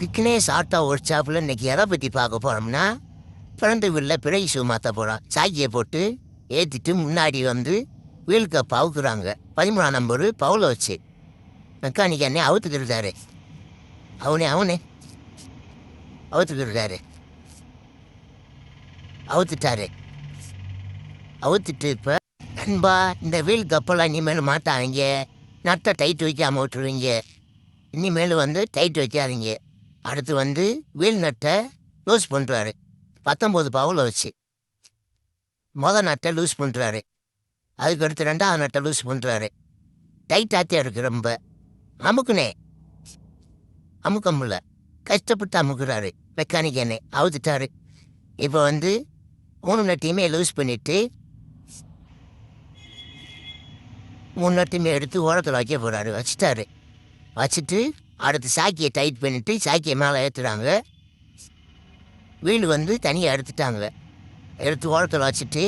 Vignesh auto work ஷாப்பில் இன்றைக்கி எதை பற்றி பார்க்க போகிறோம்னா பிறந்த வீட்டில் பிறை ஷூ மாற்ற போகிறோம். சாக்கியை போட்டு ஏற்றிட்டு முன்னாடி வந்து வீல் கப் அவுக்குறாங்க. 13ஆம் நம்பரு பவுல வச்சு மெக்கானிக் அண்ணே அவுத்துக்கிட்டாரு. அவனே அவுத்துக்கிட்டாரு. அவுத்துட்டு இப்போ நண்பா இந்த வீல் கப்பெல்லாம் இனிமேல் மாற்றாதீங்க, நட்டை டைட் வைக்காமல் விட்டுருவீங்க, இனிமேல் வந்து டைட் வைக்காதீங்க. அடுத்து வந்து வீல் நட்டை லூஸ் பண்ணுறாரு. 19 பவுல வச்சு நட்டை லூஸ் பண்ணுறாரு. அதுக்கடுத்து 2ஆவது நட்டை லூஸ் பண்ணுறாரு. டைட்டாத்தே இருக்கு ரொம்ப. அமுக்க முடியல, கஷ்டப்பட்டு அமுக்குறாரு. மெக்கானிக் என்ன அவுத்துட்டாரு. இப்போ வந்து 3 நட்டையுமே லூஸ் பண்ணிவிட்டு 3 நட்டையுமே எடுத்து ஓரத்தில் வைக்க போகிறாரு. வச்சுட்டு அடுத்து சாக்கியை டைட் பண்ணிவிட்டு சாக்கியை மேலே ஏற்றுறாங்க. வீடு வந்து தனியாக எடுத்து ஓரத்தில் வச்சுட்டு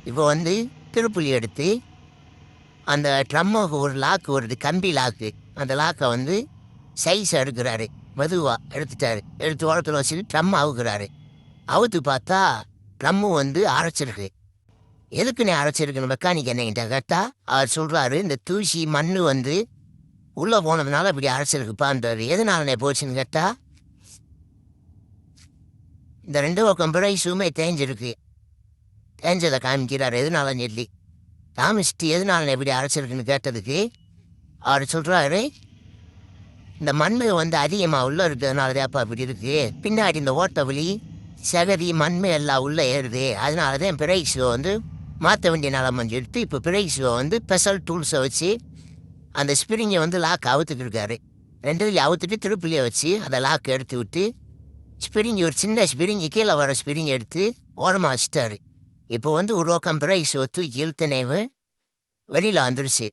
இப்போ வந்து திருப்புளி எடுத்து அந்த ட்ரம்முக்கு ஒரு லாக்கு வருது, கம்பி லாக்கு. அந்த லாக்கை வந்து சைஸ் எடுக்கிறாரு. மெதுவாக எடுத்து ஓரத்தில் வச்சுட்டு ட்ரம் அவுக்குறாரு. அவுத்து பார்த்தா ட்ரம்மு வந்து அரைச்சிருக்கு. எதுக்குன்னு அரைச்சிருக்குன்னு மெக்கானிக் என்னங்கிட்ட கேட்டால் அவர் சொல்கிறாரு, இந்த தூசி மண் வந்து உள்ளே போனதுனால இப்படி அரைச்சிருக்குப்பான்றாரு. எதனாலனே போச்சுன்னு கேட்டால் இந்த 2 பக்கம் பிறை ஷூமே தேஞ்சதை காமிக்கிறார். எதனாலன்னு சொல்லி காமிச்சிட்டு எதனால எப்படி அரைச்சிருக்குன்னு கேட்டதுக்கு அவர் சொல்கிறாரு, இந்த மண் வந்து அதிகமாக உள்ளே இருக்கிறதுனால தான்ப்பா இப்படி இருக்குது. பின்னாடி இந்த ஓட்ட வழி சகதி மண்மை எல்லாம் உள்ளே ஏறுது. அதனால தான் பிறை ஷூ வந்து மாற்ற வேண்டிய நிலமன்னு சொல்லிட்டு இப்போ பிறை ஷூவை வந்து ஸ்பெஷல் டூல்ஸை வச்சு அந்த ஸ்பிரிங்கை வந்து லாக் அவுத்துக்கிருக்காரு. 2 அவுத்துட்டு திருப்பிலியை வச்சு அந்த லாக் எடுத்து விட்டு ஸ்பிரிங்கி, ஒரு சின்ன ஸ்பிரிங்கி, கீழே வர ஸ்பிரிங்கை எடுத்து ஓரமாக வச்சுட்டாரு. இப்போ வந்து ஒரு பக்கம் பிறை ஷூவை தூக்கி இழுத்தனேவு வெளியில் வந்துடுச்சு.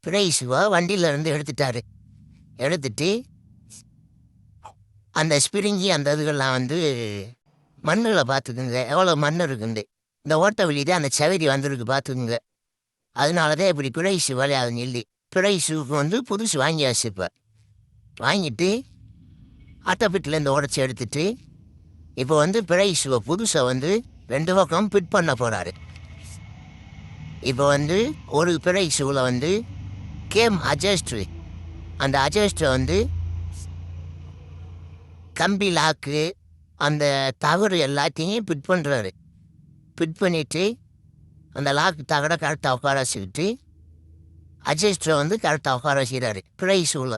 பிறை ஷூவை வண்டியிலேருந்து எடுத்துட்டு அந்த ஸ்பிரிங்கி அந்த இதுகள்லாம் வந்து மண்ணில் பார்த்துக்குங்க, எவ்வளோ மண் இருக்குது. இந்த ஓட்ட வழி தான் அந்த சவரி வந்துருக்கு பார்த்துக்குங்க. அதனால தான் இப்படி பிறை ஷூ விளையாதுன்னு சொல்லி பிறை ஷூக்கு வந்து புதுசு வாங்கியாச்சு. இப்போ வாங்கிட்டு அட்டைப்பிட்டிலேருந்து உடச்சி எடுத்துட்டு இப்போ வந்து பிறை ஷூவை புதுசை வந்து 2 பக்கம் ஃபிட் பண்ண போகிறாரு. இப்போ வந்து ஒரு பிறை ஷூவில் வந்து கேம் அட்ஜஸ்ட்ரு, அந்த அட்ஜஸ்டரை வந்து கம்பி லாக்கு அந்த தவறு எல்லாத்தையும் ஃபிட் பண்ணுறாரு. ஃபிட் பண்ணிவிட்டு அந்த லாக்கு தகடை கரெக்டாக உட்கார வச்சுக்கிட்டு அட்ஜஸ்டரை வந்து கரெக்டாக உட்கார வச்சுக்கிறாரு. பிறை ஷூவில்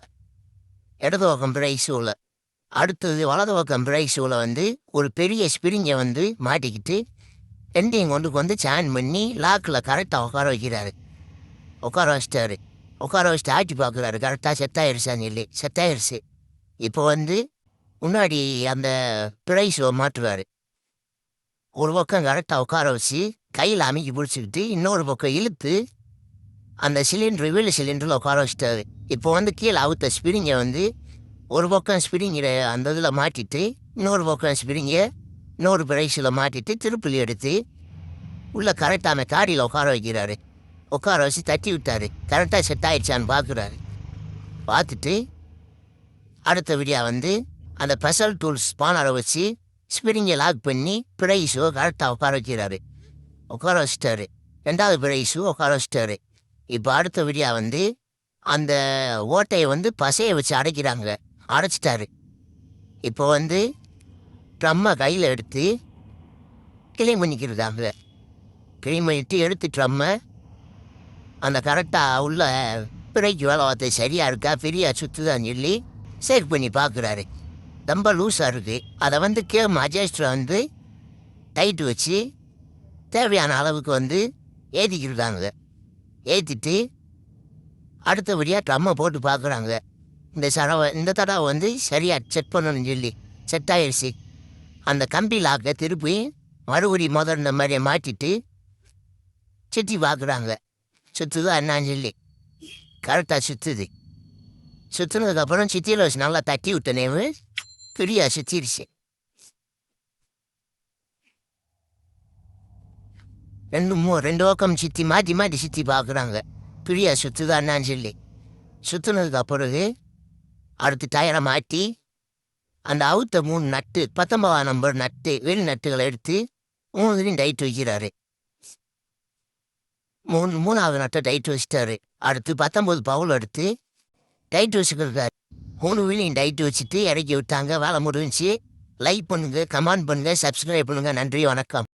இடது பக்கம் பிறை ஷூவில். அடுத்தது வலது பக்கம் பிறை ஷூவில் வந்து ஒரு பெரிய ஸ்பிரிங்கை வந்து மாட்டிக்கிட்டு 2ஐயும் கொண்டு ஜாயின் பண்ணி லாக்கில் கரெக்டாக உட்கார வச்சுட்டு ஆட்டி பார்க்குறாரு. கரெக்டாக செட்டாயிருச்சான்னு சொல்லி செட்டாயிருச்சு. இப்போ வந்து முன்னாடி அந்த பிறை ஷூவை மாட்டுவார். ஒரு பக்கம் கரெக்டாக உட்கார வச்சு கையில் அமைக்கி பிடிச்சிக்கிட்டு இன்னொரு பக்கம் இழுத்து அந்த வீல் சிலிண்டரில் உட்கார வச்சுட்டாரு. இப்போ வந்து கீழே அவுத்த ஸ்பிரிங்கை வந்து ஒரு பக்கம் ஸ்பிரிங்கை அந்த இதில் மாட்டிட்டு இன்னொரு பக்கம் ஸ்பிரிங்கை இன்னொரு பிரைஸில் மாட்டிட்டு திருப்பலி எடுத்து உள்ளே கரெக்டான காடியில் உட்கார வச்சு தட்டி விட்டார். கரெக்டாக செட் ஆகிடுச்சான்னு பார்த்துட்டு அடுத்த வீடியோ வந்து அந்த ஸ்பெஷல் டூல்ஸ் ஸ்பானரை வச்சு ஸ்பிரிங்கை லாக் பண்ணி பிறை ஷூ கரெக்டாக உட்கார வச்சுட்டாரு. 2வது பிறை ஷூ உட்கார வச்சுட்டாரு. இப்போ அடுத்த வீடியோ வந்து அந்த ஓட்டையை வந்து பசையை வச்சு அடைச்சிட்டாரு. இப்போ வந்து ட்ரம்மை கையில் எடுத்து கிளீன் பண்ணிக்கிறாங்க. கிளீன் பண்ணிட்டு எடுத்து ட்ரம்மை அந்த கரெக்டாக உள்ள பிறைக்கு வேலை வார்த்தை சரியாக இருக்கா, ஃப்ரீயாக சுற்றுதான்னு சொல்லி செக் பண்ணி பார்க்குறாரு. ரொம்ப லூஸாக இருக்குது. அதை வந்து கேம் அட்ஜஸ்டரை வந்து டைட்டு வச்சு தேவையான அளவுக்கு வந்து ஏற்றிக்கிட்டாங்க. ஏற்றிட்டு அடுத்தபடியாக ட்ரம்மை போட்டு பார்க்குறாங்க. இந்த தடவை வந்து சரியாக செட் பண்ணணும்னு சொல்லி செட் ஆகிடுச்சு. அந்த கம்பி லாக்கை திருப்பி இந்த மாதிரியை மாட்டிட்டு சுற்றி பார்க்குறாங்க. சுற்றுதா என்னான்னு சொல்லி கரெக்டாக சுற்றுனதுக்கப்புறம் சித்தியில் வச்சு நல்லா தட்டி விட்டனேவு ஃப்ரீயாக சுற்றிடுச்சு. 2 பக்கம் மாற்றி சுற்றி பார்க்குறாங்க. ஃப்ரீயாக சுற்றுதா என்னான்னு சொல்லி சுற்றுனதுக்கு பிறகு அடுத்து டயரை மாட்டி அந்த அவுத்த 3 நட்டு 19ஆம் நம்பர் நட்டு வெளி நட்டுகளை எடுத்து 3 டைட் வைக்கிறாரு. 3வது நட்டை டைட் வச்சுட்டாரு. அடுத்து 19 பவுல் எடுத்து டைட் வச்சுக்கிறாரு. 3 வீலையும் டைட் வச்சுட்டு இறக்கி விட்டாங்க. வேலை முடிஞ்சுச்சு. லைக் பண்ணுங்க, கமெண்ட் பண்ணுங்க, சப்ஸ்கிரைப் பண்ணுங்க. நன்றி, வணக்கம்.